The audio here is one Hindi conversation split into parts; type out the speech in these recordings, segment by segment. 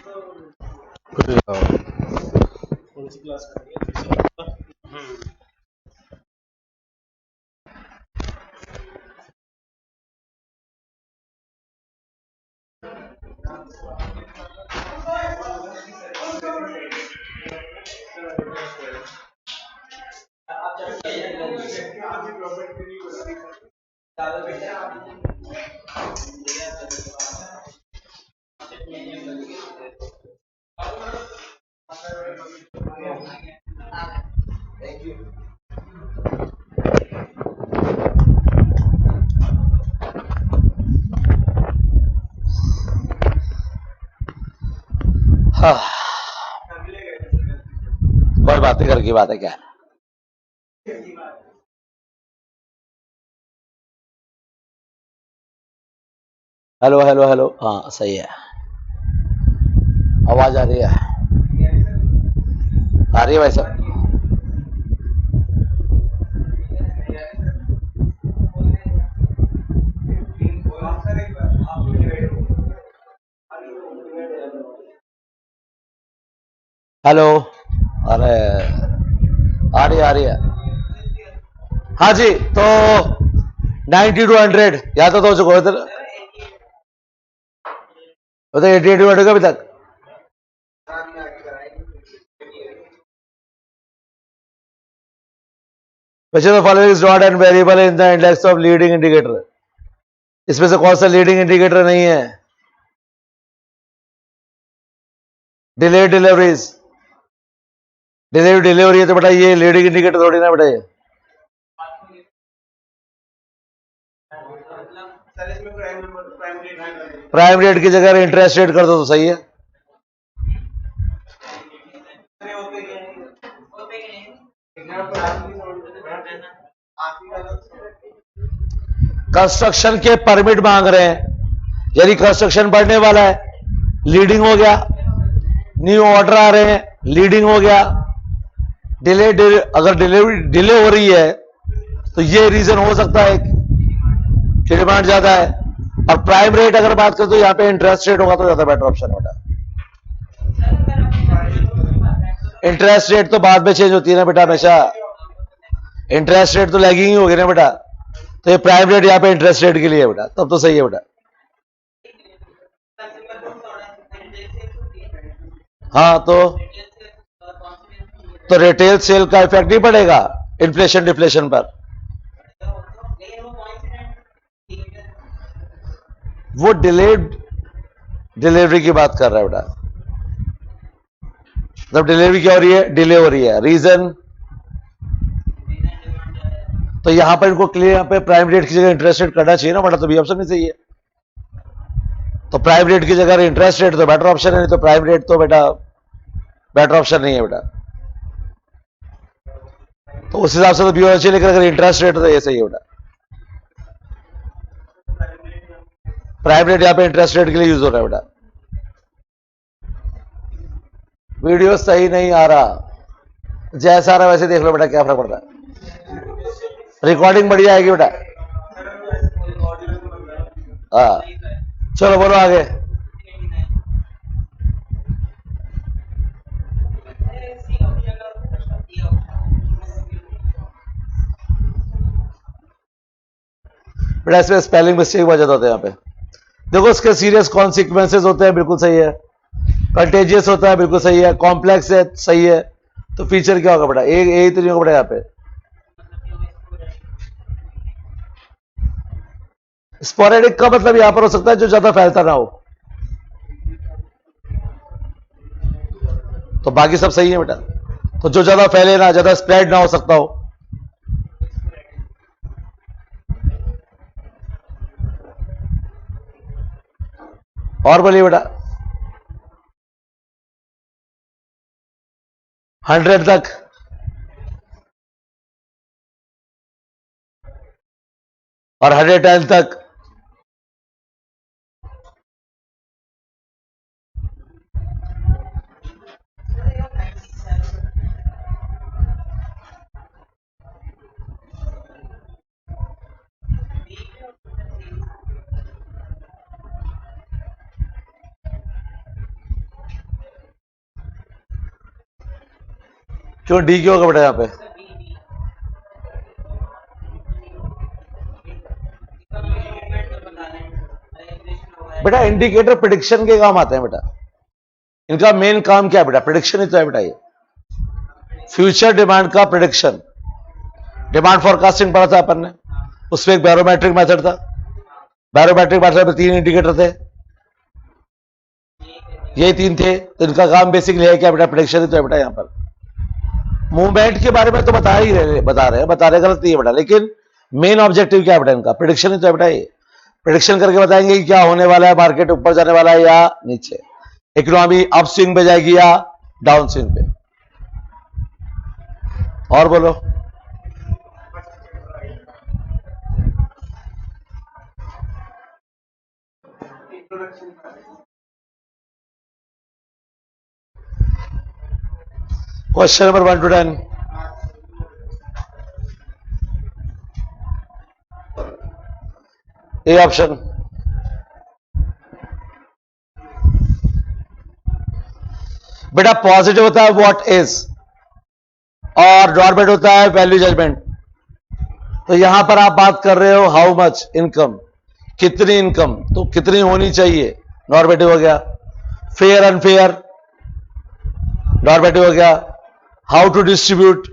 हाँ, कोई बात नहीं, घर की बात है क्या। हेलो हेलो हेलो, हाँ सही है। आवाज आ रही है, आ रही है भाई साहब। हेलो, अरे आ रही है, आ रही है। हाँ जी, तो 90 to 100 या तो चुका इधर, तो 80 to 100 अभी तक। which of the following is not an variable in the index of leading indicator? इसमें से कौन सा लीडिंग इंडिकेटर नहीं है? डिले डिलीवरीज, डिलीवरी है तो बेटा ये लीडिंग इंडिकेटर थोड़ी ना बेटा ये। प्राइम रेट की जगह इंटरेस्ट रेट कर दो तो सही है। कंस्ट्रक्शन के परमिट मांग रहे हैं, यदि कंस्ट्रक्शन बढ़ने वाला है, लीडिंग हो गया। न्यू ऑर्डर आ रहे हैं, लीडिंग हो गया। अगर डिलीवरी डिले हो रही है तो ये रीजन हो सकता है कि डिमांड ज्यादा है। और प्राइम रेट अगर बात करें तो यहाँ पे इंटरेस्ट रेट होगा तो ज्यादा बेटर ऑप्शन होगा। इंटरेस्ट रेट तो बाद में चेंज होती है ना बेटा, हमेशा इंटरेस्ट रेट तो लैगिंग ही होगी ना बेटा। तो ये प्राइम रेट यहाँ पे इंटरेस्ट रेट के लिए है बेटा, तब तो सही है बेटा। हाँ, तो रिटेल सेल का इफेक्ट नहीं पड़ेगा इन्फ्लेशन डिफ्लेशन पर। वो डिलेड डिलीवरी की बात कर रहा है बेटा। जब डिलीवरी क्या हो रही है, डिले हो रही है, रीजन। तो यहां पर इनको क्लियर, यहां पे प्राइम रेट की जगह इंटरेस्ट रेट करना चाहिए ना बेटा, तो भी ऑप्शन नहीं सही है। तो प्राइम रेट की जगह इंटरेस्ट रेट तो बेटर ऑप्शन है, नहीं तो प्राइम रेट तो बेटा बेटर ऑप्शन नहीं है बेटा। तो उस हिसाब से तो बी होना चाहिए, लेकिन अगर इंटरेस्ट रेट तो ये सही है बेटा। प्राइम रेट यहाँ पे इंटरेस्ट रेट के लिए यूज हो रहा है बेटा। वीडियो सही नहीं आ रहा, जैसा आ रहा वैसे देख लो बेटा, क्या फर्क पड़ता है। रिकॉर्डिंग बढ़िया आएगी बेटा। हाँ, चलो बोलो आगे। बेटा इसमें स्पेलिंग मिस्टेक बहुत ज्यादा होते हैं यहाँ पे। देखो इसके सीरियस कॉन्सिक्वेंसेज होते हैं, बिल्कुल सही है। कंटेजियस होता है, बिल्कुल सही है। कॉम्प्लेक्स है, सही है। तो फीचर क्या होगा बेटा, एक यही तो नहीं होगा बेटा यहाँ पे। स्पोरेडिक का मतलब यहां पर हो सकता है जो ज्यादा फैलता ना हो, तो बाकी सब सही है बेटा। तो जो ज्यादा फैले ना, ज्यादा स्प्रेड ना हो सकता हो। और बोलिए बेटा। 100 तक, और 110 तक। क्यों डी क्यों होगा बेटा यहाँ पे? बेटा इंडिकेटर प्रिडिक्शन के काम आते हैं बेटा, इनका मेन काम क्या है बेटा? प्रिडिक्शन ही तो है बेटा ये, फ्यूचर डिमांड का प्रिडिक्शन। डिमांड फॉरकास्टिंग पढ़ा था अपन ने, उसमें एक बैरोमेट्रिक मेथड था। बैरोमेट्रिक मेथड में 3 इंडिकेटर थे, ये 3 थे, तो इनका काम बेसिकली है क्या बेटा? प्रिडिक्शन ही तो है बेटा। यहां पर मूवमेंट के बारे में तो बता रहे गलत नहीं है बेटा, लेकिन मेन ऑब्जेक्टिव क्या है बेटा इनका? प्रिडिक्शन ही तो है बेटा। ये प्रिडिक्शन करके बताएंगे कि क्या होने वाला है, मार्केट ऊपर जाने वाला है या नीचे, इकोनॉमी अप स्विंग पे जाएगी या डाउन स्विंग पे। और बोलो। Question number 1 to 10। A option. बेटा पॉजिटिव होता है व्हाट इज, और डॉर्मेंट होता है वैल्यू जजमेंट। तो यहां पर आप बात कर रहे हो हाउ मच इनकम, कितनी इनकम, तो कितनी होनी चाहिए, नॉर्मेटिव हो गया। फेयर अनफेयर, नॉर्मेटिव हो गया। हाउ टू डिस्ट्रीब्यूट,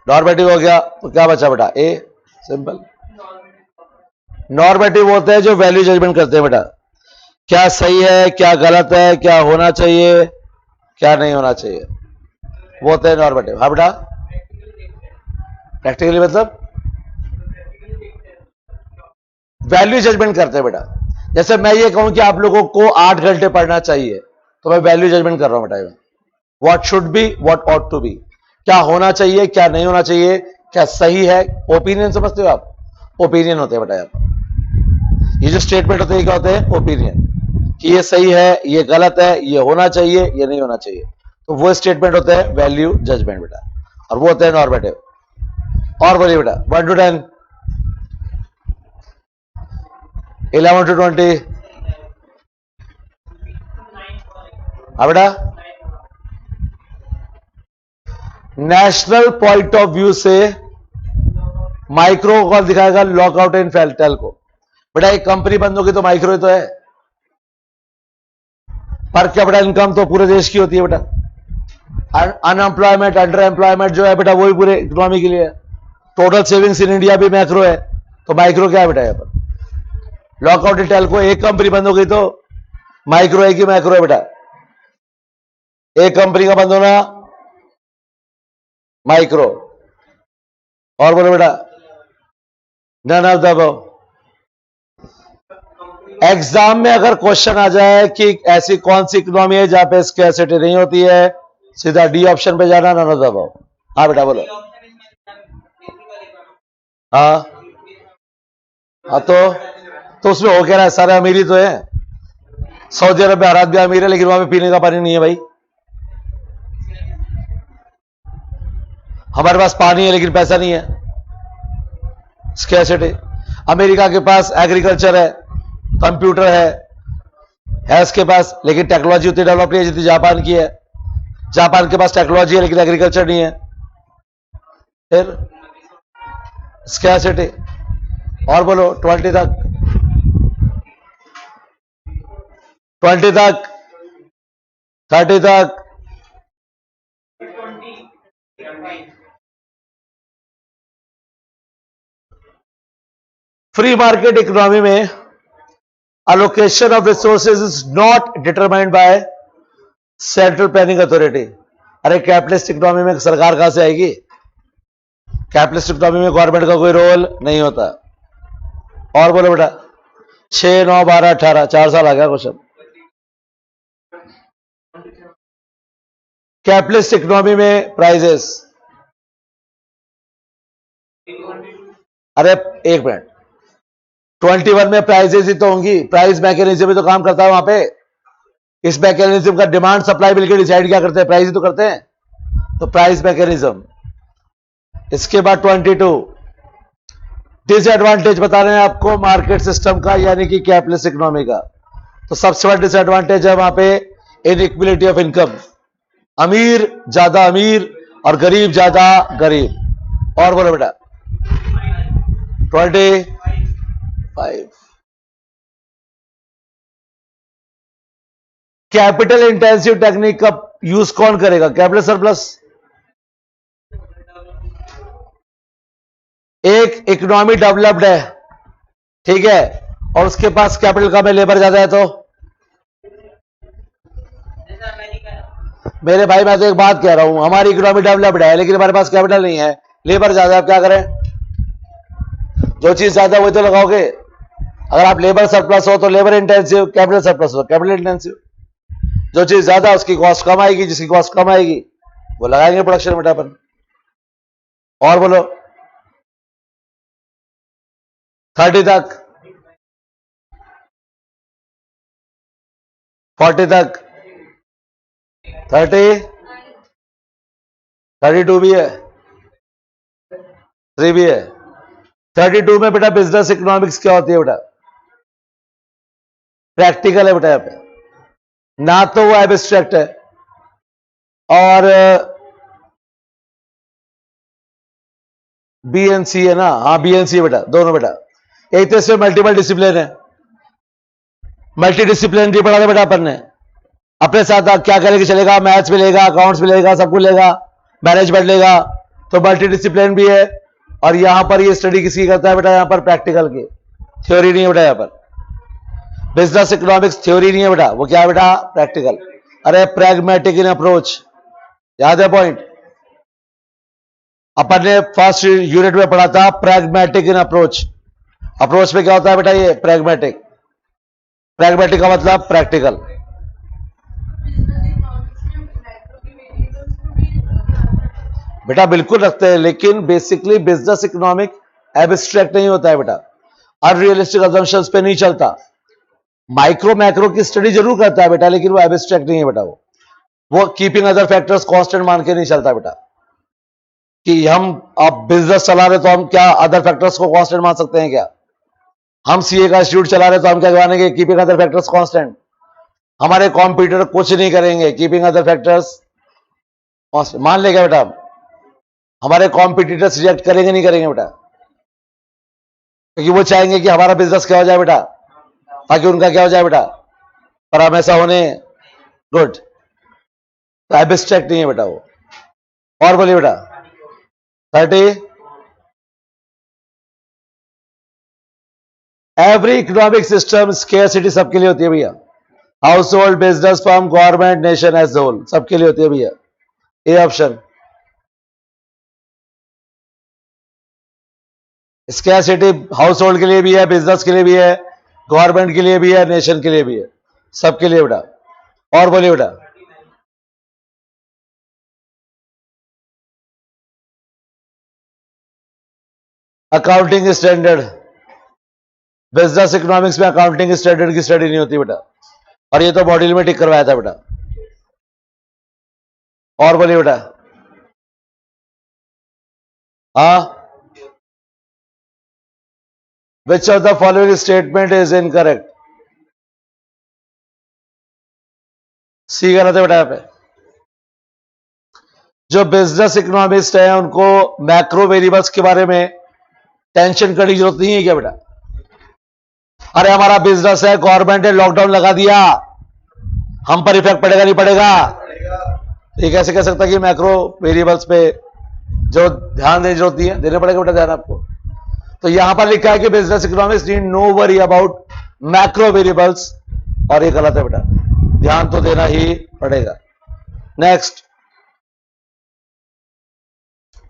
नॉर्मेटिव हो गया। तो क्या बचा बेटा? ए, सिंपल। नॉर्मेटिव होते हैं जो वैल्यू जजमेंट करते हैं बेटा, क्या सही है, क्या गलत है, क्या होना चाहिए, क्या नहीं होना चाहिए, वो होते हैं नॉर्मेटिव। हाँ बेटा, प्रैक्टिकली मतलब वैल्यू जजमेंट करते हैं बेटा। जैसे मैं ये कहूं कि आप लोगों को 8 घंटे पढ़ना चाहिए, तो मैं वैल्यू जजमेंट कर रहा हूं बेटा। What should be, what ought to be, क्या होना चाहिए, क्या नहीं होना चाहिए, क्या सही है। ओपिनियन समझते हो आप? ओपिनियन होते हैं बेटा यहाँ पर। ये जो स्टेटमेंट होते हैं क्या होते हैं? ओपिनियन, कि ये सही है, ये गलत है, ये होना चाहिए, ये नहीं होना चाहिए। तो वो स्टेटमेंट होते हैं वैल्यू जजमेंट बेटा, और वो होते हैं नॉर्मेटिव। और बोलिए बेटा 1 to 10, 11 to 20। हाँ बेटा, नेशनल पॉइंट ऑफ व्यू से माइक्रो कौन दिखाएगा? लॉकआउट इन टेल्को। बेटा एक कंपनी बंद होगी तो माइक्रो ही तो है। पर कैपिटा इनकम तो पूरे देश की होती है बेटा। अनएम्प्लॉयमेंट, अंडर एम्प्लॉयमेंट जो है बेटा वही पूरे इकोनॉमी के लिए है। टोटल सेविंग्स इन इंडिया भी मैक्रो है, तो माइक्रो क्या है बेटा यहाँ पर? लॉकआउट इन टेल्को, एक कंपनी बंद हो गई तो माइक्रो है कि मैक्रो है बेटा? एक कंपनी का बंद होना माइक्रो। और बोलो बेटा, none of the above. Exam में अगर क्वेश्चन आ जाए कि ऐसी कौन सी इकोनॉमी है जहां पे स्कैर्सिटी नहीं होती है, सीधा डी ऑप्शन पे जाना, नन ऑफ द अबव। हाँ बेटा बोलो। हाँ हाँ, तो उसमें हो क्या रहा है? सारे अमीरी तो है। सऊदी अरब में अरब भी अमीर है, लेकिन वहां पे पीने का पानी नहीं है भाई। हमारे पास पानी है लेकिन पैसा नहीं है, स्कैर्सिटी। अमेरिका के पास एग्रीकल्चर है, कंप्यूटर है उसके पास, लेकिन टेक्नोलॉजी उतनी डेवलप नहीं है जितनी जापान की है। जापान के पास टेक्नोलॉजी है लेकिन एग्रीकल्चर नहीं है, फिर स्कैर्सिटी। और बोलो 20 तक, 20 तक, 30 तक। फ्री मार्केट इकोनॉमी में allocation of resources is not determined by central planning authority. अरे कैपिटलिस्ट इकोनॉमी में सरकार कहां से आएगी? कैपिटलिस्ट इकोनॉमी में गवर्नमेंट का कोई रोल नहीं होता। और बोलो बेटा 6, 9, 12, 18, 4 साल आ गया क्वेश्चन। कैपिटलिस्ट इकोनॉमी में प्राइजेस, अरे एक मिनट, 21 में प्राइजेस ही तो होंगी, प्राइस मैकेनिज्म ही तो काम करता है वहां पे। इस मैकेनिज्म का डिमांड सप्लाई मिलकर डिसाइड क्या करते हैं? प्राइस ही तो करते हैं, तो प्राइस मैकेनिज्म। इसके बाद 22 डिसएडवांटेज बता रहे हैं आपको मार्केट सिस्टम का, यानी कि कैपिटलिस्ट इकोनॉमी का। तो सबसे बड़ा डिसएडवांटेज है वहां पे इनइक्वालिटी ऑफ इनकम। अमीर ज्यादा अमीर और गरीब ज्यादा गरीब। और बोलो बेटा 25। कैपिटल इंटेंसिव टेक्निक का यूज कौन करेगा? Capital surplus. एक इकोनॉमी डेवलप्ड है, ठीक है, और उसके पास कैपिटल कम है, लेबर ज्यादा है, तो मेरे भाई मैं तो एक बात कह रहा हूं, हमारी इकोनॉमी डेवलप्ड है लेकिन हमारे पास कैपिटल नहीं है, लेबर ज्यादा है, आप क्या करें? जो चीज ज्यादा वही तो लगाओगे। अगर आप लेबर सरप्लस हो तो लेबर इंटेंसिव, कैपिटल सरप्लस हो कैपिटल इंटेंसिव। जो चीज ज्यादा उसकी कॉस्ट कम आएगी, जिसकी कॉस्ट कम आएगी वो लगाएंगे प्रोडक्शन में अपन। और बोलो 30 तक, 40 तक, 30, 32 भी है, 3 भी है। 32 में बेटा बिजनेस इकोनॉमिक्स क्या होती है बेटा? प्रैक्टिकल है बेटा यहाँ पे, ना तो वो एब्स्ट्रैक्ट है और बीएनसी है ना, हाँ बीएनसी है बेटा, दोनों बेटा। एक तो इसमें मल्टीपल डिसिप्लिन है, मल्टी डिसिप्लिनरी पढ़ा था बेटा अपन ने। अपने साथ आप क्या करेंगे चलेगा, मैथ्स भी लेगा, अकाउंट्स भी लेगा, सब कुछ लेगा, मैनेजमेंट लेगा, तो मल्टी डिसिप्लिन भी है। और यहां पर ये स्टडी किसकी करता है बेटा? यहां पर प्रैक्टिकल की, थ्योरी नहीं है बेटा। यहां पर बिजनेस इकोनॉमिक्स थ्योरी नहीं है बेटा, वो क्या है बेटा? प्रैक्टिकल। अरे प्रैग्मेटिक इन अप्रोच, याद है पॉइंट? अपन ने फर्स्ट यूनिट में पढ़ा था प्रैग्मेटिक इन अप्रोच। अप्रोच में क्या होता है बेटा? ये प्रैग्मेटिक। प्रैग्मेटिक का मतलब प्रैक्टिकल। बेटा बिल्कुल रखते हैं, लेकिन बेसिकली बिजनेस इकोनॉमिक एब्स्ट्रैक्ट नहीं होता है बेटा, अनरियलिस्टिक अजम्पशंस पे नहीं चलता। माइक्रो मैक्रो की स्टडी जरूर करता है बेटा, लेकिन वो एब्स्ट्रैक्ट नहीं है बेटा। वो कीपिंग अदर फैक्टर्स कांस्टेंट मान के नहीं चलता बेटा, कि हम अब बिजनेस चला रहे तो हम क्या अदर फैक्टर्स को कांस्टेंट मान सकते हैं क्या? हम सीए का इंस्टीट्यूट चला रहे तो हम क्या मानेंगे? Keeping other factors constant. हमारे कॉम्पिटिटर कुछ नहीं करेंगे, कीपिंग अदर फैक्टर्स कांस्टेंट मान लेगा बेटा। हमारे कॉम्पिटिटर्स रिएक्ट करेंगे नहीं करेंगे बेटा? क्योंकि वो चाहेंगे कि हमारा बिजनेस क्या हो जाए बेटा, ताकि उनका क्या हो जाए बेटा, पर हम ऐसा होने गुड। तो एब्स्ट्रैक्ट नहीं है बेटा वो। और बोलिए बेटा 30। एवरी इकोनॉमिक सिस्टम स्केर्सिटी सबके लिए होती है भैया, household, business, firm, government, nation as whole, सबके लिए होती है भैया। A option. Scarcity household के लिए भी है, बिजनेस के लिए भी है, गवर्नमेंट के लिए भी है, नेशन के लिए भी है, सबके लिए बेटा। और बोलिए बेटा अकाउंटिंग स्टैंडर्ड। बिजनेस इकोनॉमिक्स में अकाउंटिंग स्टैंडर्ड की स्टडी नहीं होती बेटा, और ये तो मॉड्यूल में टिक करवाया था बेटा। और बोलिए बेटा हाँ, which of the following statement is incorrect? C गलत है बेटा। यहाँ पे जो बिजनेस इकोनॉमिस्ट है उनको मैक्रो वेरिएबल्स के बारे में टेंशन करने की जरूरत नहीं है क्या बेटा? अरे हमारा बिजनेस है, गवर्नमेंट ने लॉकडाउन लगा दिया, हम पर इफेक्ट पड़ेगा नहीं पड़ेगा? ये कैसे कह सकता कि मैक्रो वेरिएबल्स पे जो ध्यान देने जरूरत नहीं है? देने पड़ेगा बेटा ध्यान आपको। तो यहां पर लिखा है कि business economics need no worry about macro variables, और ये गलत है बेटा, ध्यान तो देना ही पड़ेगा। नेक्स्ट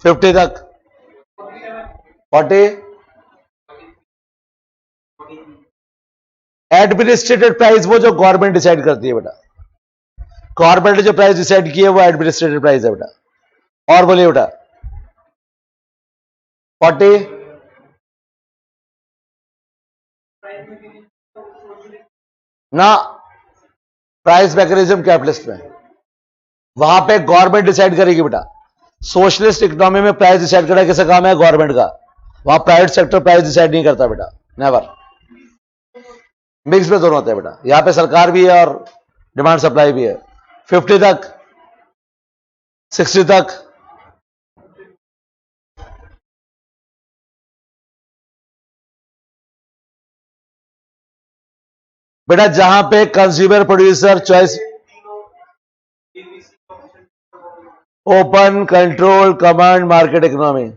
50 तक, 40। एडमिनिस्ट्रेटेड प्राइस वो जो गवर्नमेंट डिसाइड करती है बेटा, गवर्नमेंट ने जो प्राइस डिसाइड की है वो एडमिनिस्ट्रेटेड प्राइस है बेटा। और बोलिए बेटा 40। ना, प्राइस मैकेनिज्म कैपिटलिस्ट में, वहां पे गवर्नमेंट डिसाइड करेगी बेटा। सोशलिस्ट इकोनॉमी में प्राइस डिसाइड करना किसका काम है? गवर्नमेंट का। वहां प्राइवेट सेक्टर प्राइस डिसाइड नहीं करता बेटा, नेवर। मिक्स में दोनों होते हैं बेटा, यहां पे सरकार भी है और डिमांड सप्लाई भी है। 50 तक, 60 तक, बेटा जहां पे consumer producer choice, open, control, command, market economy.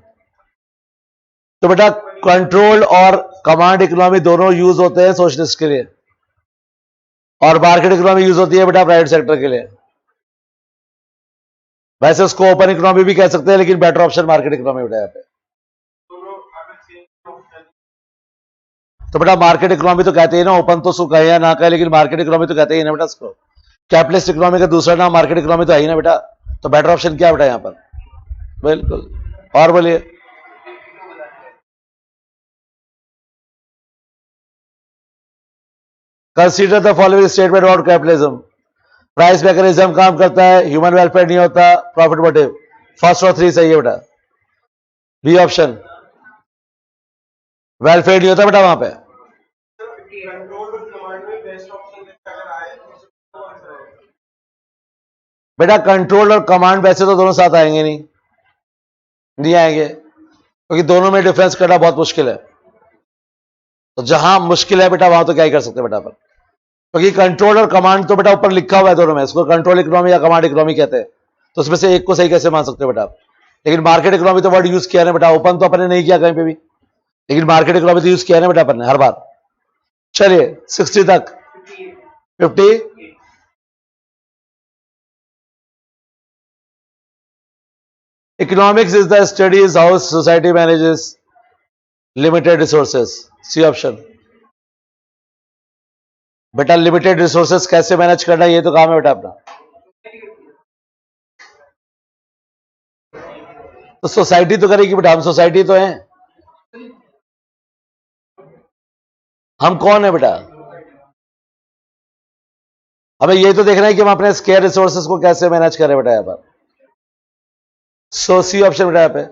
तो बेटा कंट्रोल और कमांड इकोनॉमी दोनों यूज होते हैं सोशलिस्ट के लिए, और मार्केट इकोनॉमी यूज होती है बेटा प्राइवेट सेक्टर के लिए। वैसे उसको ओपन इकोनॉमी भी कह सकते हैं, लेकिन बेटर ऑप्शन मार्केट इकोनॉमी बेटा यहाँ पे। तो बेटा मार्केट इकोनॉमी तो कहते हैं ना, ओपन तो उसको कहे या ना कहे, लेकिन मार्केट इकोनॉमी तो कहते ही ना बेटा उसको। कैपिटलिस्ट इकोनॉमी का दूसरा नाम मार्केट इकोनॉमी तो है ही ना बेटा। तो बेटर ऑप्शन क्या बेटा यहां पर? बिल्कुल। और बोलिए। Consider the following statement about capitalism. Price mechanism काम करता है, ह्यूमन वेलफेयर नहीं होता, प्रॉफिट मोटिव। फर्स्ट और थ्री सही है बेटा। बी ऑप्शन, वेलफेयर नहीं होता बेटा वहां पे। बेटा कंट्रोल और कमांड वैसे तो दोनों साथ आएंगे नहीं आएंगे, क्योंकि दोनों में डिफरेंस करना बहुत मुश्किल है। तो जहां मुश्किल है बेटा वहां तो क्या ही कर सकते हैं बेटा अपन, क्योंकि कंट्रोल और कमांड तो बेटा ऊपर लिखा हुआ है दोनों में, इसको कंट्रोल इकोनॉमी या कमांड इकोनॉमी कहते हैं। तो उसमें से एक को सही कैसे मान सकते हो बेटा आप? लेकिन मार्केट इकोनॉमी तो वर्ड यूज किया ना बेटा, ओपन तो अपने नहीं किया कहीं पे भी, लेकिन मार्केट इकोनॉमी तो यूज किया ना बेटा अपन ने हर बार। चलिए 60 तक, 50। Economics is the studies how society manages limited resources. C option. बेटा लिमिटेड रिसोर्सेस कैसे मैनेज करना ये तो काम है बेटा अपना। तो सोसाइटी तो करेगी बेटा, हम सोसाइटी तो हैं। हम कौन है बेटा? हमें ये तो देखना है कि हम अपने स्केयर रिसोर्सेस को कैसे मैनेज करें बेटा यहां पर। सो सी ऑप्शन बेटा यहां पे।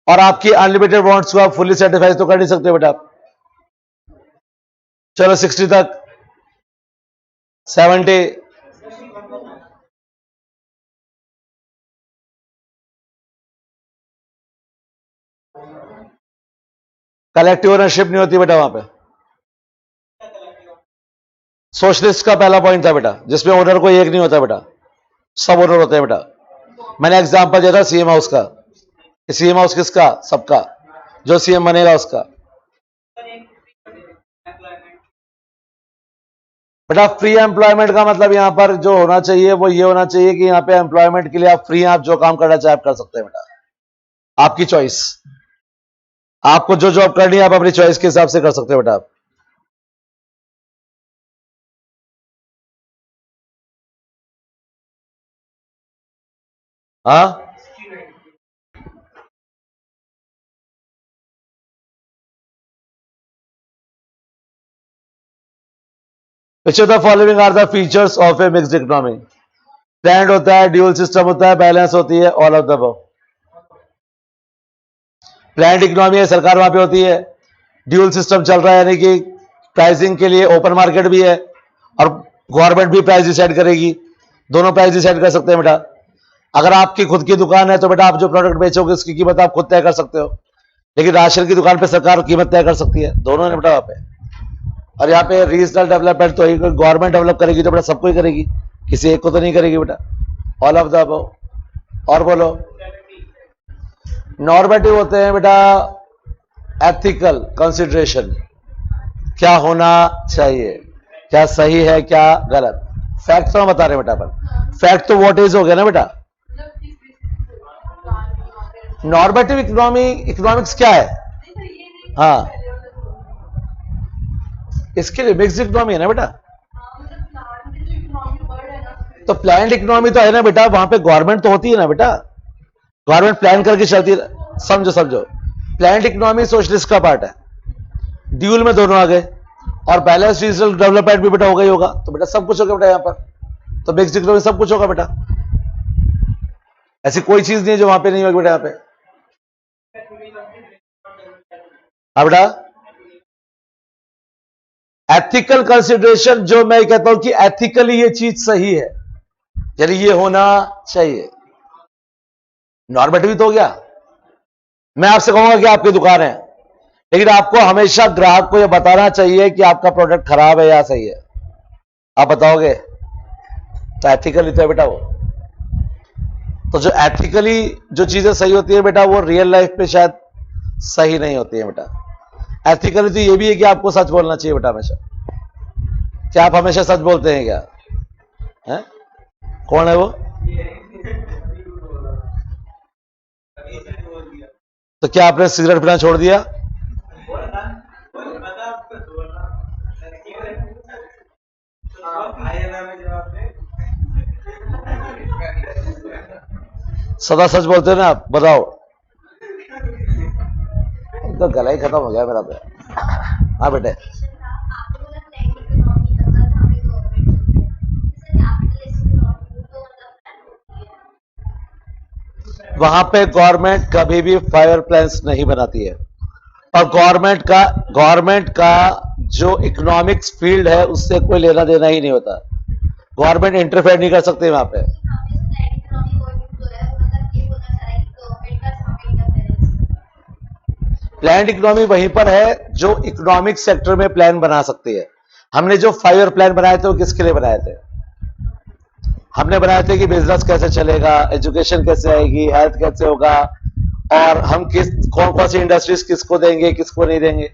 और आपकी अनलिमिटेड वांट्स को आप फुली सेटिस्फाई तो कर नहीं सकते बेटा आप। चलो 60 तक, 70। कलेक्टिव ओनरशिप नहीं होती बेटा वहां पे। सोशलिस्ट का पहला पॉइंट था बेटा, जिसमें ओनर कोई एक नहीं होता बेटा, सब ओनर होते हैं बेटा। मैंने एग्जांपल दिया था सीएम हाउस का। सीएम हाउस किसका? सबका, जो सीएम बनेगा उसका। बेटा फ्री एम्प्लॉयमेंट का मतलब यहां पर जो होना चाहिए वो ये होना चाहिए कि यहां पे एम्प्लॉयमेंट के लिए आप फ्री हैं, आप जो काम करना चाहे आप कर सकते हैं बेटा, आपकी चॉइस। आपको जो जॉब करनी है आप अपनी चॉइस के हिसाब से कर सकते हो बेटा आप। हाँ which of the following are the features of a mixed economy. Planned होता है, ड्यूल सिस्टम होता है, बैलेंस होती है, all of the above. Planned economy है, सरकार वहां पे होती है। ड्यूल सिस्टम चल रहा है, यानी कि प्राइसिंग के लिए ओपन मार्केट भी है और गवर्नमेंट भी प्राइस डिसाइड करेगी, दोनों प्राइस डिसाइड कर सकते हैं बेटा। अगर आपकी खुद की दुकान है तो बेटा आप जो प्रोडक्ट बेचोगे उसकी कीमत आप खुद तय कर सकते हो, लेकिन राशन की दुकान पे सरकार कीमत तय कर सकती है, दोनों ने बेटा वहां पे। और यहाँ पे रीजनल डेवलपमेंट तो गवर्नमेंट डेवलप करेगी तो बेटा सबको ही करेगी, किसी एक को तो नहीं करेगी बेटा, ऑल ऑफ द अबव। और बोलो। नॉर्मेटिव होते हैं बेटा एथिकल कंसिडरेशन, क्या होना चाहिए, क्या सही है क्या गलत। फैक्ट तो हम बता रहे हैं बेटा अपन, फैक्ट तो व्हाट इज हो गया ना बेटा। नॉर्मेटिव इकोनॉमी, इकोनॉमिक्स क्या है? हाँ इसके लिए मिक्स्ड इकोनॉमी है ना बेटा। तो प्लान्ड इकोनॉमी तो है ना बेटा, वहां पे गवर्नमेंट तो होती है ना बेटा, गवर्नमेंट प्लान करके चलती है। समझो समझो, प्लान्ड इकोनॉमी सोशलिस्ट का पार्ट है, ड्यूल में दोनों आ गए, और बैलेंस रीजनल डेवलपमेंट भी बेटा होगा ही होगा, तो बेटा सब कुछ होगा बेटा यहाँ पर। तो मिक्स्ड इकोनॉमी सब कुछ होगा बेटा, ऐसी कोई चीज नहीं है जो वहां पे नहीं होगी बेटा यहाँ पे। हाँ बेटा एथिकल कंसिडरेशन, जो मैं कहता हूं कि एथिकली ये चीज सही है, यानी ये होना चाहिए। नॉर्मेटिव तो हो गया। मैं आपसे कहूंगा कि आपकी दुकान है, लेकिन आपको हमेशा ग्राहक को यह बताना चाहिए कि आपका प्रोडक्ट खराब है या सही है। आप बताओगे तो एथिकली तो है बेटा वो। तो जो एथिकली जो चीजें सही होती है बेटा, वो रियल लाइफ में शायद सही नहीं होती है बेटा। एथिकली तो ये भी है कि आपको सच बोलना चाहिए बेटा हमेशा। क्या आप हमेशा सच बोलते हैं क्या? है? कौन है वो? तो क्या आपने सिगरेट पीना छोड़ दिया? सदा सच बोलते हैं ना आप? बताओ। तो गला ही खत्म हो गया मेरा तो। हाँ बेटे। वहां पे गवर्नमेंट कभी भी फायर प्लान्स नहीं बनाती है, और गवर्नमेंट का जो इकोनॉमिक्स फील्ड है उससे कोई लेना देना ही नहीं होता। गवर्नमेंट इंटरफेयर नहीं कर सकते वहां पे। प्लान इकोनॉमी वहीं पर है जो इकोनॉमिक सेक्टर में प्लान बना सकती है। हमने जो 5 ईयर प्लान बनाए थे वो किसके लिए बनाए थे? हमने बनाए थे कि बिजनेस कैसे चलेगा, एजुकेशन कैसे आएगी, हेल्थ कैसे होगा, और हम कौन कौन सी इंडस्ट्रीज किसको देंगे किसको नहीं देंगे।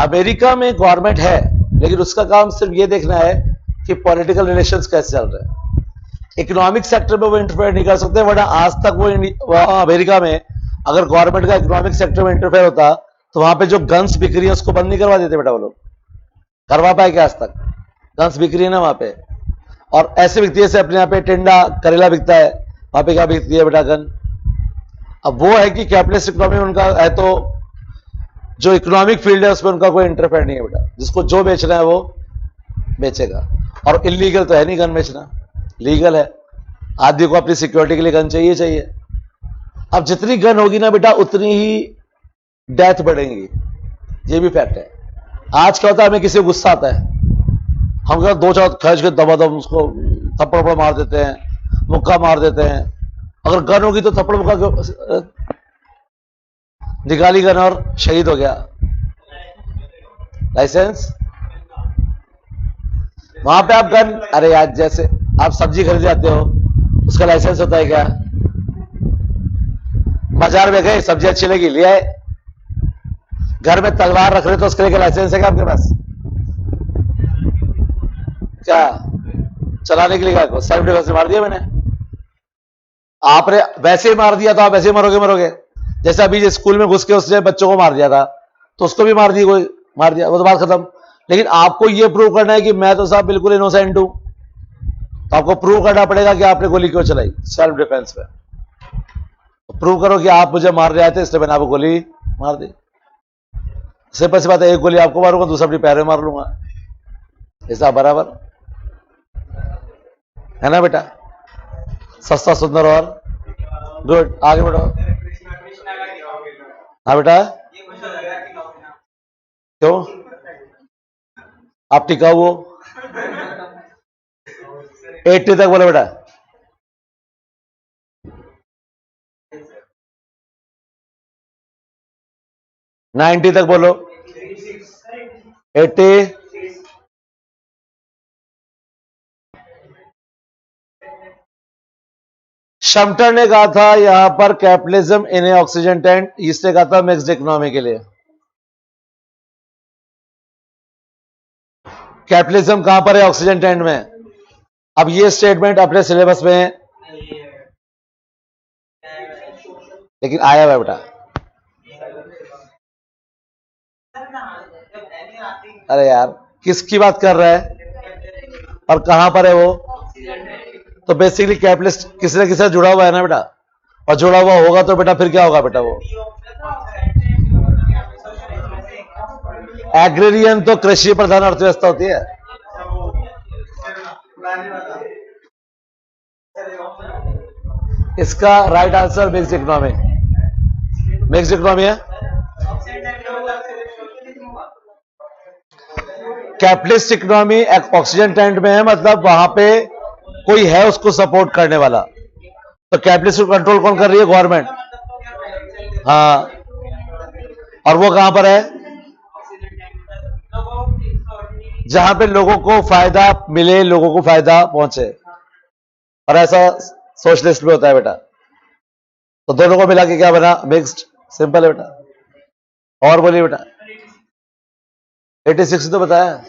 अमेरिका में गवर्नमेंट है, लेकिन उसका काम सिर्फ ये देखना है कि पॉलिटिकल रिलेशंस कैसे चल रहे हैं। इकोनॉमिक सेक्टर में वो इंटरफेयर नहीं कर सकते, वरना आज तक वो अमेरिका में अगर गवर्नमेंट का इकोनॉमिक सेक्टर में इंटरफेयर होता तो वहां पे जो गन्स बिक रही है उसको बंद नहीं करवा देते बेटा। वो लोग करवा पाए क्या आज तक? गन्स बिक रही है ना वहां पे, और ऐसे बिकती है जैसे अपने यहाँ पे टिंडा करेला बिकता है, वहां पे क्या बिकती है बेटा? गन। अब वो है कि कैपिटलिस्ट इकोनॉमी में उनका है, तो जो इकोनॉमिक फील्ड है उसमें उनका कोई इंटरफेयर नहीं है बेटा। जिसको जो बेचना है वो बेचेगा, और इलीगल तो है नहीं गन बेचना, लीगल है। आदमी को अपनी सिक्योरिटी के लिए गन चाहिए। अब जितनी गन होगी ना बेटा उतनी ही डेथ बढ़ेंगी, ये भी फैक्ट है। आज क्या होता है, हमें किसी को गुस्सा आता है, हम क्या 2-4 खर्च के दबादम उसको थप्पड़ मार देते हैं, मुक्का मार देते हैं। अगर गन होगी तो थप्पड़ मुक्का निकाली गन और शहीद हो गया। लाइसेंस वहां पे आप गन, अरे यार जैसे आप सब्जी खरीद जाते हो उसका लाइसेंस होता है क्या? बाजार में गए सब्जी अच्छी लगी ले आए, घर में तलवार रख रहे तो उसके लिए लाइसेंस है क्या आपके पास? क्या चलाने के लिए क्या? सेल्फ डिफेंस मार दिया मैंने, आपने वैसे ही मार दिया तो आप वैसे ही मरोगे। जैसे अभी स्कूल में घुस के उसने बच्चों को मार दिया था तो उसको भी मार दिया, कोई मार दिया, वो तो बात खत्म। लेकिन आपको ये प्रूव करना है कि मैं तो साहब बिल्कुल इनोसेंट हूं, तो आपको प्रूव करना पड़ेगा कि आपने गोली क्यों चलाई सेल्फ डिफेंस में। तो प्रूव करो कि आप मुझे मार रहे थे इसलिए मैंने आपको गोली मार दी। सिंपल सी बात है, एक गोली आपको मारूंगा दूसरा अपनी पैर में मार लूंगा, ऐसा बराबर है ना बेटा? सस्ता सुंदर और गुड। आगे बढ़ो। हाँ बेटा, क्यों आप टिका हो? 80 तक बोलो बेटा। 90 तक बोलो। 80। शमटर ने कहा था यहां पर कैपिटलिज्म इन ऑक्सीजन टेंट, इसने कहा था मिक्स्ड इकोनॉमी के लिए। कैपिटलिज्म कहां पर है? ऑक्सीजन टेंट में। अब ये स्टेटमेंट अपने सिलेबस में है, लेकिन आया हुआ बेटा। अरे यार किसकी बात कर रहा है और कहां पर है वो? तो बेसिकली कैपिटलिस्ट किसी न किसी से जुड़ा हुआ है ना बेटा, और जुड़ा हुआ होगा तो बेटा फिर क्या होगा बेटा? वो एग्रेरियन तो कृषि प्रधान अर्थव्यवस्था होती है। इसका right answer mixed economy, mixed economy है। कैपिटलिस्ट इकोनॉमी ऑक्सीजन टेंट में है, मतलब वहां पे कोई है उसको सपोर्ट करने वाला। तो कैपिटलिस्ट को कंट्रोल कौन कर रही है? गवर्नमेंट। हाँ, और वो कहां पर है? जहां पे लोगों को फायदा मिले, लोगों को फायदा पहुंचे, और ऐसा सोशलिस्ट में होता है बेटा। तो दोनों को मिला के क्या बना? मिक्स्ड। सिंपल है बेटा। और बोलिए बेटा। 86 तो बताया,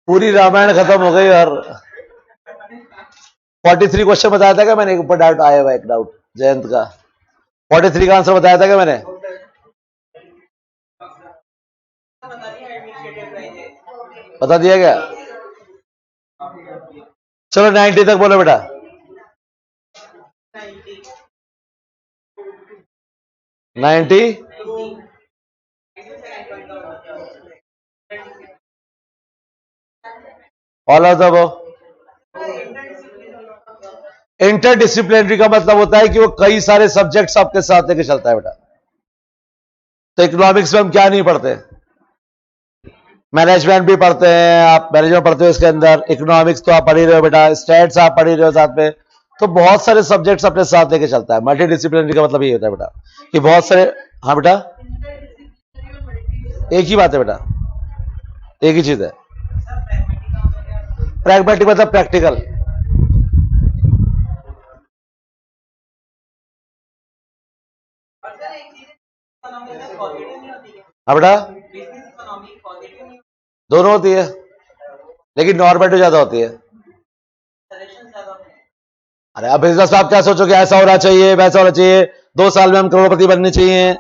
पूरी रामायण खत्म हो गई। और 43 क्वेश्चन बताया था क्या मैंने? ऊपर डाउट आया हुआ, एक डाउट जयंत का। 43 का आंसर बताया था क्या मैंने? बता दिया क्या? चलो 90 तक बोलो बेटा। 90 all of the above. Interdisciplinary का मतलब होता है कि वो कई सारे सब्जेक्ट्स आपके साथ लेके चलता है बेटा। तो इकोनॉमिक्स में हम क्या नहीं पढ़ते? मैनेजमेंट भी पढ़ते हैं, आप मैनेजमेंट पढ़ते हो, इसके अंदर इकोनॉमिक्स तो आप पढ़ ही रहे हो बेटा, स्टैट्स आप पढ़ ही रहे हो साथ में। तो बहुत सारे सब्जेक्ट्स अपने साथ लेके चलता है। मल्टी डिसिप्लिनरी का मतलब ये होता है बेटा कि बहुत सारे। हाँ बेटा, एक ही बात है बेटा, एक ही चीज है। प्रैग्मेटिक मतलब प्रैक्टिकल। हाँ बेटा, दोनों होती है, लेकिन नॉर्मेटिव ज्यादा होती है। अरे अब बिजनेस में आप क्या सोचो कि ऐसा होना चाहिए, वैसा होना चाहिए, 2 साल में हम करोड़पति बनने चाहिए।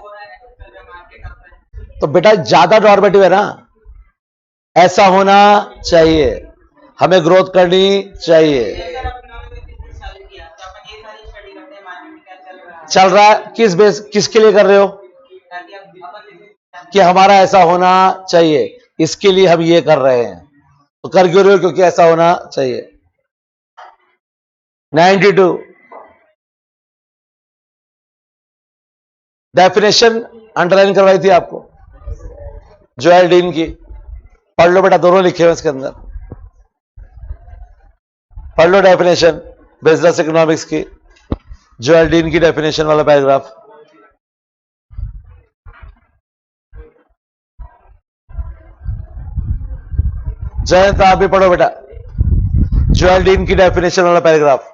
तो बेटा ज्यादा नॉर्मेटिव है ना, ऐसा होना चाहिए, हमें ग्रोथ करनी चाहिए। चल रहा है किस बेस, किसके लिए कर रहे हो? कि हमारा ऐसा होना चाहिए, इसके लिए हम ये कर रहे हैं। तो कर क्यों रहे हो? क्योंकि ऐसा होना चाहिए। 92 डेफिनेशन अंडरलाइन करवाई थी आपको, जोएल डीन की। पढ़ लो बेटा, दोनों लिखे हुए इसके अंदर। पढ़ लो डेफिनेशन बिजनेस इकोनॉमिक्स की, जोएल डीन की डेफिनेशन वाला पैराग्राफ। जयंत आप भी पढ़ो बेटा, जोएल डीन की डेफिनेशन वाला पैराग्राफ।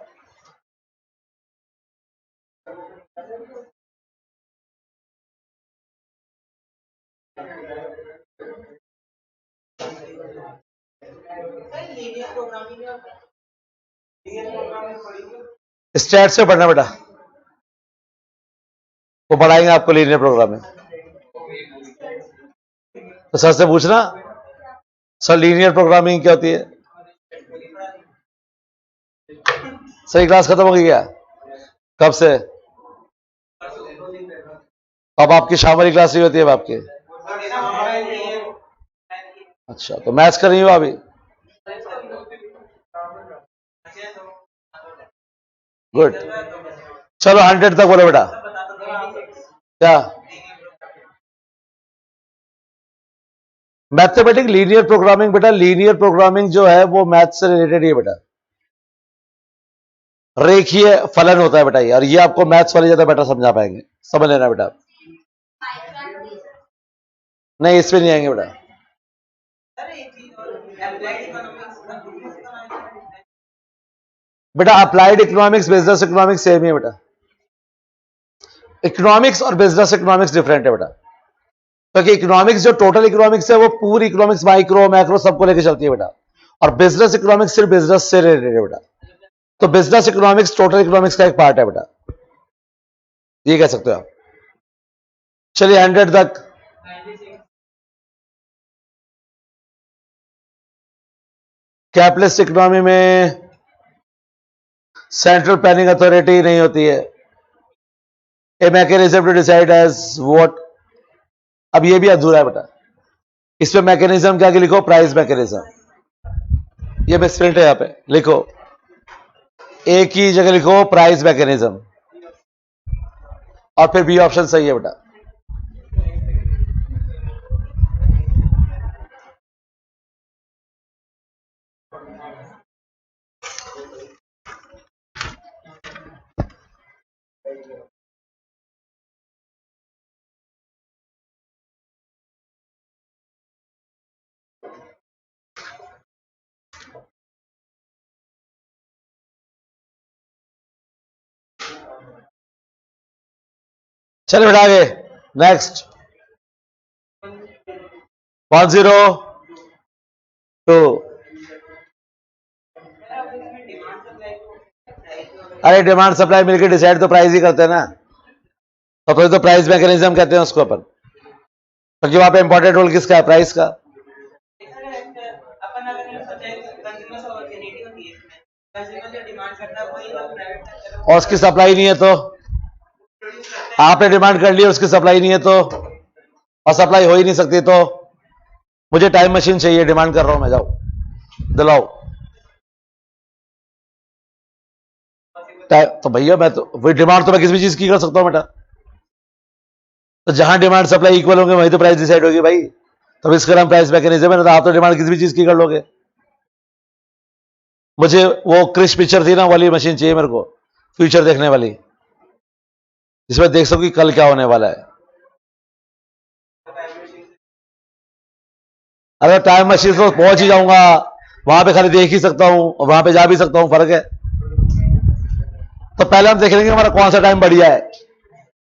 स्टैट से पढ़ना बेटा, वो पढ़ाएंगे आपको लीनियर प्रोग्रामिंग। तो सर से पूछना, सर लीनियर प्रोग्रामिंग क्या होती है? सही क्लास खत्म हो गई क्या? कब से? अब आपकी शाम वाली क्लास नहीं होती है अब आपकी? अच्छा, तो मैथ्स कर रही हो अभी? गुड। चलो 100 तक बोलो बेटा। क्या? मैथमेटिक लीनियर प्रोग्रामिंग बेटा, लीनियर प्रोग्रामिंग जो है वो मैथ से रिलेटेड ही है बेटा। रेखीय फलन होता है बेटा ये, और ये आपको मैथ्स वाले ज्यादा बेटर समझा पाएंगे, समझ लेना बेटा। नहीं, इसमें नहीं आएंगे बेटा। बेटा applied economics business economics same ही है बेटा। इकोनॉमिक्स और बिजनेस इकोनॉमिक्स डिफरेंट है बेटा, क्योंकि इकोनॉमिक्स जो टोटल इकोनॉमिक्स है वो पूरी इकोनॉमिक्स माइक्रो मैक्रो सबको लेकर चलती है बेटा, और बिजनेस इकोनॉमिक्स सिर्फ बिजनेस से रिलेटेड है बेटा। तो बिजनेस इकोनॉमिक्स टोटल इकोनॉमिक्स का एक पार्ट है बेटा, ये कह सकते हो आप। चलिए 100 तक। कैपिटलिस्ट इकोनॉमी में सेंट्रल प्लानिंग अथॉरिटी नहीं होती है। A mechanism to decide as what, अब ये भी अधूरा है बेटा। इसमें मैकेनिज्म क्या लिखो? Price mechanism. ये मिसप्रिंट है, यहां पे लिखो, एक ही जगह लिखो प्राइस मैकेनिज्म, और फिर बी ऑप्शन सही है बेटा। चलिए बेटा आगे नेक्स्ट 102। अरे डिमांड सप्लाई मिलकर डिसाइड तो प्राइस ही करते हैं ना, तो फिर तो प्राइस मैकेनिज्म कहते हैं उसको अपन, क्योंकि वहां पे इंपॉर्टेंट रोल किसका है, प्राइस का। और उसकी सप्लाई नहीं है तो आपने डिमांड कर ली, उसकी सप्लाई नहीं है तो, और सप्लाई हो ही नहीं सकती, तो मुझे टाइम मशीन चाहिए, डिमांड कर रहा हूं मैं, जाओ दिलाओ। तो भैया मैं तो वही डिमांड तो मैं किसी भी चीज की कर सकता हूं बेटा, तो जहां डिमांड सप्लाई इक्वल होंगे वहीं तो प्राइस डिसाइड होगी भाई, तो इसका नाम प्राइस मैकेनिज्म है ना। तो आप तो डिमांड किसी भी चीज की कर लोगे। मुझे वो क्रिश पिक्चर थी ना वाली मशीन चाहिए मेरे को, फ्यूचर देखने वाली, जिसमें देख सको कि कल क्या होने वाला है। अगर टाइम मशीन से पहुंच ही जाऊंगा, वहां पे खाली देख ही सकता हूं और वहां पे जा भी सकता हूं, फर्क है। तो पहले हम देख लेंगे हमारा कौन सा टाइम बढ़िया है,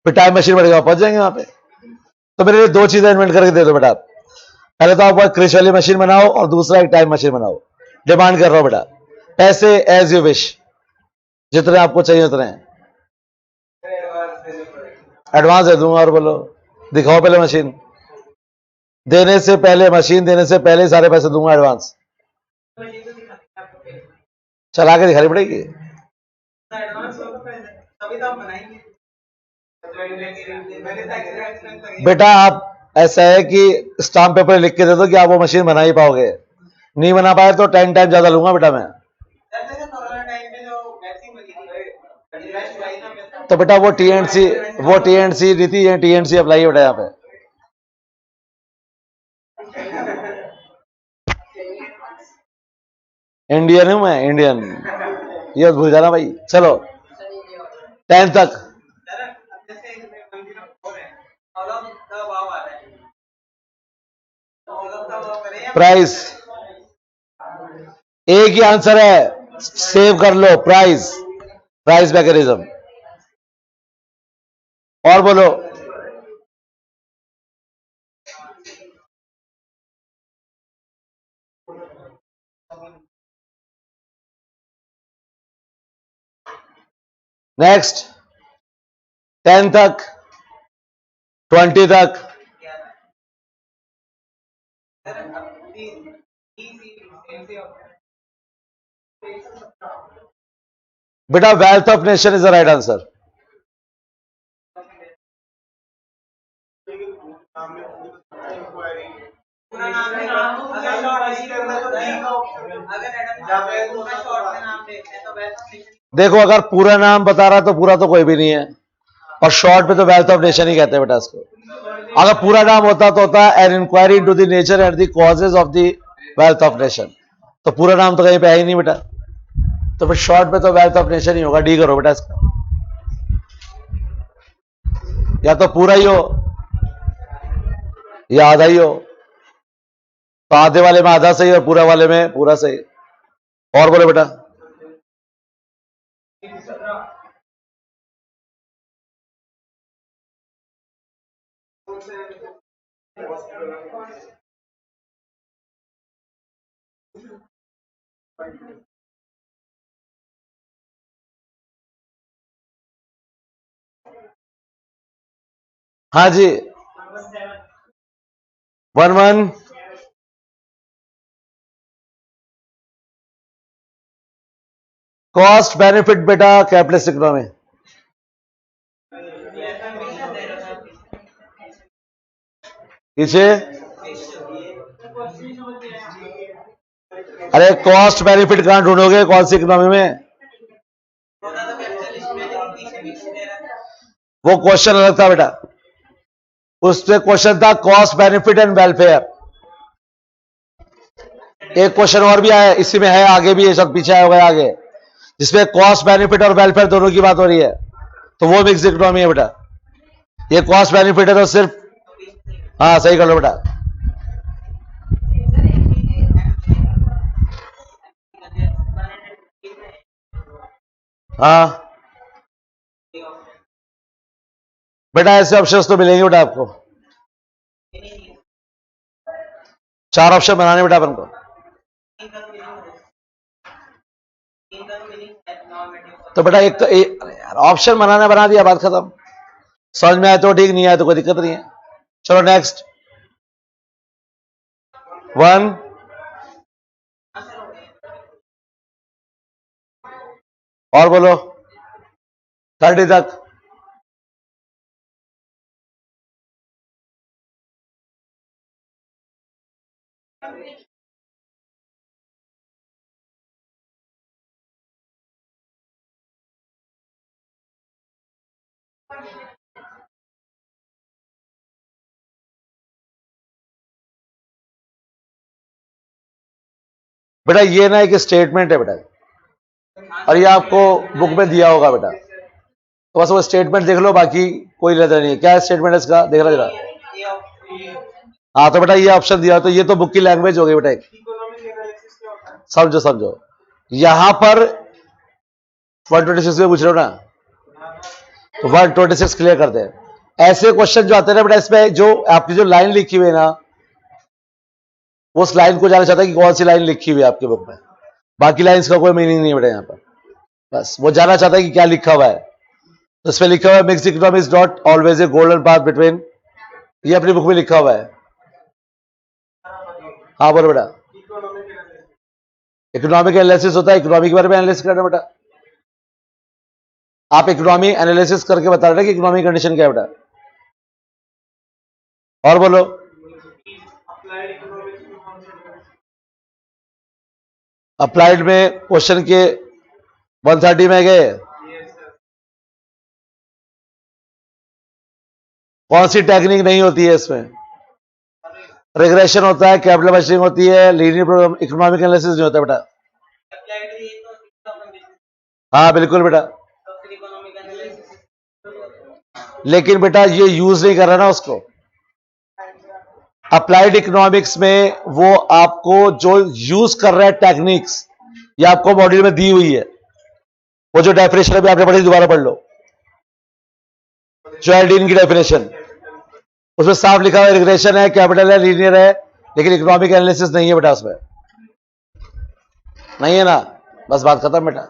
फिर टाइम मशीन बढ़ेगा, पहुंच जाएंगे वहां पे। तो मेरे लिए दो चीजें इन्वेंट करके दे दो बेटा आप। पहले तो आप एक क्रिश वाली मशीन बनाओ और दूसरा एक टाइम मशीन बनाओ। डिमांड कर रहा हूं बेटा, पैसे एज यू विश, जितने आपको चाहिए उतने एडवांस दे दूंगा। और बोलो दिखाओ पहले मशीन, देने से पहले, मशीन देने से पहले सारे पैसे दूंगा एडवांस। चला के दिखानी पड़ेगी बेटा। आप ऐसा है कि स्टाम्प पेपर लिख के दे दो कि आप वो मशीन बना ही पाओगे, नहीं बना पाए तो 10 टाइम ज्यादा लूंगा बेटा मैं। तो बेटा वो टीएनसी, वो टीएनसी रीति है, टीएनसी अप्लाई है बेटा यहाँ पे। इंडियन हूं मैं, इंडियन, ये भूल जाना भाई। चलो 10 तक प्राइस, एक ही आंसर है, सेव कर लो, प्राइस, प्राइस मैकेनिज्म। और बोलो नेक्स्ट 10 तक, 20 तक। बेटा wealth of nation is the right answer. देखो अगर पूरा नाम बता रहा तो पूरा तो कोई भी नहीं है, और शॉर्ट पे तो वेल्थ ऑफ नेशन ही कहते हैं बेटा इसको। अगर पूरा नाम होता तो होता an inquiry into the nature and the causes of the wealth of nation, तो पूरा नाम तो कहीं पे है ही नहीं बेटा, तो फिर शॉर्ट पे तो वेल्थ ऑफ नेशन ही होगा। डी करो बेटा इसका, या तो पूरा ही हो या आधा ही हो, तो आधे वाले में आधा सही और पूरा वाले में पूरा सही। और बोले बेटा हाँ जी 11 कॉस्ट बेनिफिट बेटा कैपिटलिस्ट इकोनॉमी। पीछे अरे कॉस्ट बेनिफिट कहां ढूंढोगे कौन सी इकोनॉमी में, वो क्वेश्चन अलग था बेटा, उस पे क्वेश्चन था कॉस्ट बेनिफिट एंड वेलफेयर। एक क्वेश्चन और भी आया इसी में है, आगे भी ये सब पीछे आया होगा आगे, जिसमें कॉस्ट बेनिफिट और वेलफेयर दोनों की बात हो रही है, तो वो मिक्स इकोनॉमी है बेटा। ये कॉस्ट बेनिफिट है तो सिर्फ, हाँ सही कर लो बेटा। हाँ बेटा ऐसे ऑप्शंस तो मिलेंगे बेटा आपको, 4 ऑप्शन बनाने बेटा अपन को। तो बेटा एक तो ऑप्शन बनाना, बना दिया, बात खत्म। समझ में आए तो ठीक, नहीं आए तो कोई दिक्कत नहीं है। चलो नेक्स्ट 1 और बोलो 30 तक। बेटा ये ना एक स्टेटमेंट है बेटा, और ये आपको बुक में दिया होगा बेटा, तो बस वो स्टेटमेंट देख लो, बाकी कोई नजर नहीं है। क्या स्टेटमेंट है इसका, देख रहा जरा। हाँ तो बेटा ये ऑप्शन दिया, तो ये तो बुक की लैंग्वेज हो गई बेटा। समझो समझो, यहां पर 126 में पूछ रहे हो ना, तो 126 क्लियर करते हैं। ऐसे क्वेश्चन जो आते हैं ना बेटा, इसमें जो आपकी जो लाइन लिखी हुई है ना, उस लाइन को जानना चाहता है कि कौन सी लाइन लिखी हुई है आपके बुक में, बाकी लाइंस का कोई मीनिंग नहीं है बेटा यहाँ पर। बस वो जानना चाहता है कि क्या लिखा हुआ है। तो इसमें लिखा हुआ है mix economy is not always a golden path between, ये अपनी बुक में लिखा हुआ है। हाँ बोलो बेटा। इकोनॉमिक एनालिसिस होता है, इकोनॉमी के बारे में एनालिसिस करना बेटा। आप इकोनॉमी एनालिसिस करके बता रहे हैं कि इकोनॉमिक कंडीशन क्या है बेटा। और बोलो। अप्लाइड में क्वेश्चन के 130 में गए, कौन सी टेक्निक नहीं होती है इसमें? रिग्रेशन होता है, कैपिटल बजटिंग होती है, लीनियर प्रोग्राम, इकोनॉमिक एनालिसिस नहीं होता बेटा। हाँ बिल्कुल बेटा, लेकिन बेटा ये यूज नहीं कर रहा ना उसको। अप्लाइड इकोनॉमिक्स में वो आपको जो यूज कर रहा है टेक्निक्स, ये आपको मॉड्यूल में दी हुई है। वो जो डेफिनेशन अभी आपने पढ़ी, दोबारा पढ़ लो, जो एल्डीन की डेफिनेशन, उसमें साफ लिखा हुआ रिग्रेशन है, कैपिटल है, लीनियर है, लेकिन इकोनॉमिक एनालिसिस नहीं है बेटा उसमें, नहीं है ना। बस बात खत्म बेटा।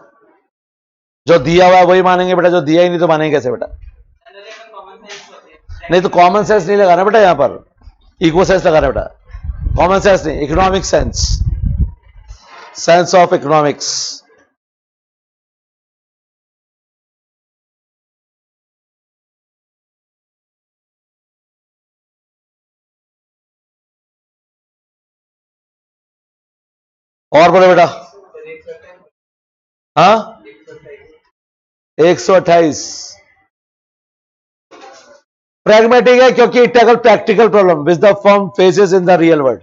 जो दिया हुआ है वही मानेंगे बेटा, जो दिया ही नहीं तो मानेंगे कैसे बेटा? नहीं तो कॉमन सेंस नहीं लगाना बेटा, यहां पर इको सेंस लगाना बेटा, कॉमन सेंस नहीं, economic sense, sense of economics. और बोलो बेटा। हाँ 128 प्रैग्मेटिक है, क्योंकि it tackle practical problem which the firm faces in the real world.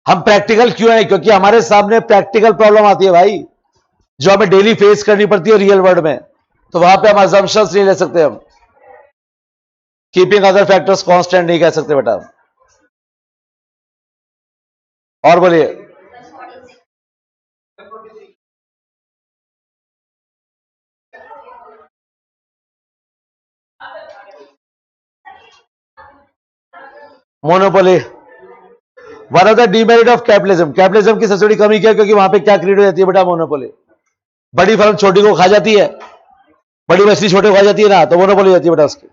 हम प्रैक्टिकल क्यों है? क्योंकि हमारे सामने प्रैक्टिकल प्रॉब्लम आती है भाई, जो हमें डेली फेस करनी पड़ती है रियल वर्ल्ड में, तो वहां पे हम अजम्पशंस नहीं ले सकते, हम कीपिंग अदर फैक्टर्स कांस्टेंट नहीं कह सकते बेटा। और बोलिए। Monopoly one of the demerit of capitalism. Capitalism की सबसे बड़ी कमी क्या है? क्योंकि वहां पे क्या क्रिएट हो जाती है बेटा? मोनोपोली। बड़ी फर्म छोटी को खा जाती है, बड़ी मछली छोटे को खा जाती है ना, तो मोनोपोली हो जाती है बेटा उसकी।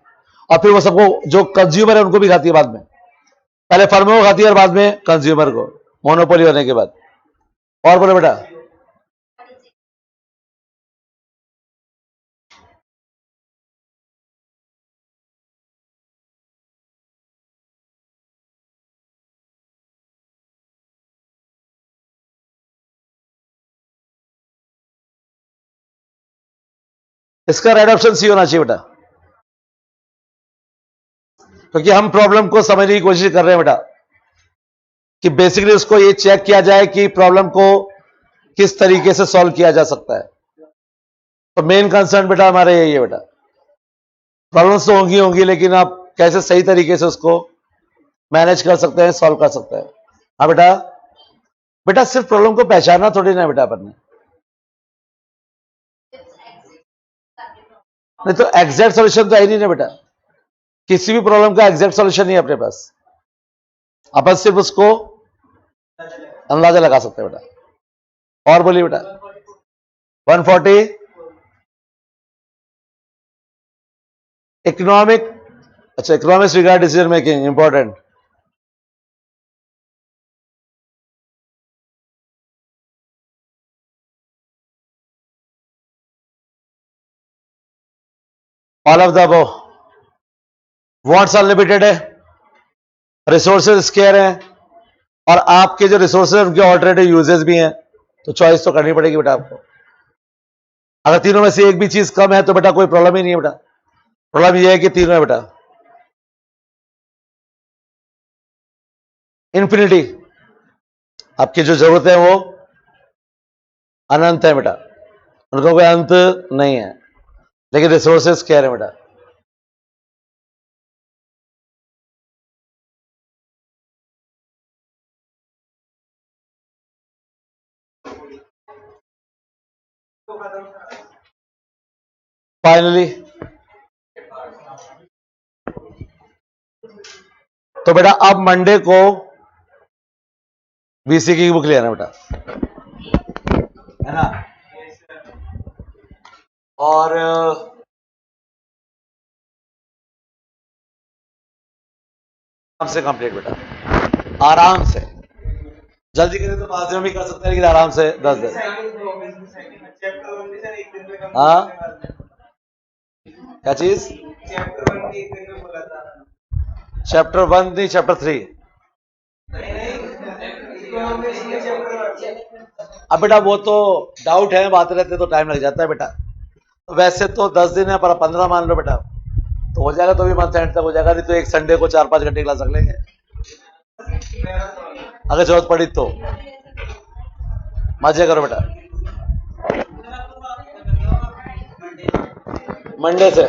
और फिर वो सबको, जो कंज्यूमर है उनको भी खाती है बाद में, पहले फर्मों को खाती है और बाद में कंज्यूमर को, मोनोपोली होने के बाद। और बोलो बेटा। इसका राइट ऑप्शन सी होना चाहिए बेटा, क्योंकि हम प्रॉब्लम को समझने की कोशिश कर रहे हैं बेटा, कि बेसिकली उसको ये चेक किया जाए कि प्रॉब्लम को किस तरीके से सॉल्व किया जा सकता है। तो मेन कंसर्न बेटा हमारा यही है बेटा। प्रॉब्लम्स तो होंगी होंगी, लेकिन आप कैसे सही तरीके से उसको मैनेज कर सकते हैं, सॉल्व कर सकते हैं। हाँ बेटा, बेटा सिर्फ प्रॉब्लम को पहचानना थोड़ी ना बेटा अपन ने, नहीं तो एग्जैक्ट सॉल्यूशन तो है नहीं ना बेटा। किसी भी प्रॉब्लम का एग्जैक्ट सॉल्यूशन नहीं है अपने पास, अपन सिर्फ उसको अंदाजा लगा सकते हैं बेटा। और बोलिए बेटा 140 इकोनॉमिक, अच्छा economics regard decision making important. All of the above, what's unlimited है, रिसोर्सेज स्केयर है, और आपके जो रिसोर्सेज उनके ऑल्टरनेटिव यूजेस भी हैं, तो चॉइस तो करनी पड़ेगी बेटा आपको। अगर तीनों में से एक भी चीज कम है तो बेटा कोई प्रॉब्लम ही नहीं है बेटा, प्रॉब्लम यह है कि तीनों है बेटा। इन्फिनिटी, आपकी जो जरूरत है वो अनंत है बेटा, उनका कोई अंत नहीं है, लेकिन रिसोर्सेज कह रहे हैं बेटा। फाइनली तो बेटा अब मंडे को वीसी की बुक ले आना बेटा, है ना। और आराम से कंप्लीट बेटा, आराम से, जल्दी करें तो 5 दिन में भी कर सकते हैं, लेकिन आराम से 10 दिन। हाँ क्या चीज, चैप्टर 1 नहीं चैप्टर 3। अब बेटा वो तो डाउट है, बात रहते तो टाइम लग जाता है बेटा, वैसे तो 10 दिन है पर 15 मान लो बेटा, तो हो जाएगा, तो भी मंथ एंड तक हो जाएगा, नहीं तो एक संडे को 4-5 घंटे क्लास रख लेंगे अगर जरूरत पड़ी तो। मजे करो बेटा, मंडे से